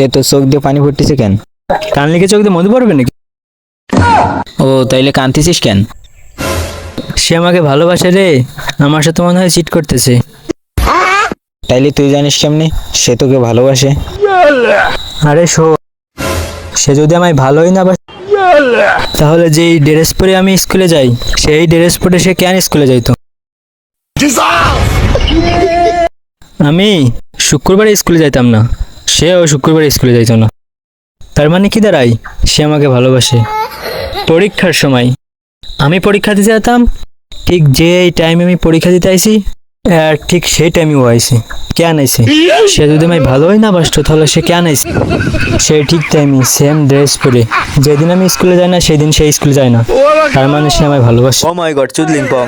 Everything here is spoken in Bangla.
এ তো চোখ দিয়ে পানি পড়তেছে কেন? কানলে কি চোখ দিয়ে মধু পড়বে নাকি? ও তাইলে কাঁদতেছিস কেন? সে আমাকে ভালোবাসে রে, আমার সাথে মনে হয় চিট করতেছে। তাইলে তুই জানিস কেমনে সে তোকে ভালোবাসে? আরে সে যদি আমায় ভালোই না বাসে, তাহলে যেই ড্রেস পরে আমি স্কুলে যাই সেই ড্রেস পরে সে কেন স্কুলে যাইতো? আমি শুক্রবারে স্কুলে যাইতাম না, সেও শুক্রবারে স্কুলে যাইতো না। তার মানে কি দাঁড়ায়, সে আমাকে ভালোবাসে। পরীক্ষার সময় আমি পরীক্ষা দিতে যেতাম, ঠিক যে টাইমে আমি পরীক্ষা দিতে আইছি আর ঠিক সেই টাইমে ও আইছে। কেন আইছে? সে যদি আমায় ভালোই না বাসতো তাহলে সে কেন আইছে? সে ঠিক টাইমে সেম ড্রেস পরে, যেদিন আমি স্কুলে যাই না সেদিন সে স্কুলে যায় না, তার মানে সে আমায় ভালোবাসে। ও মাই গড, চুদলিং পং।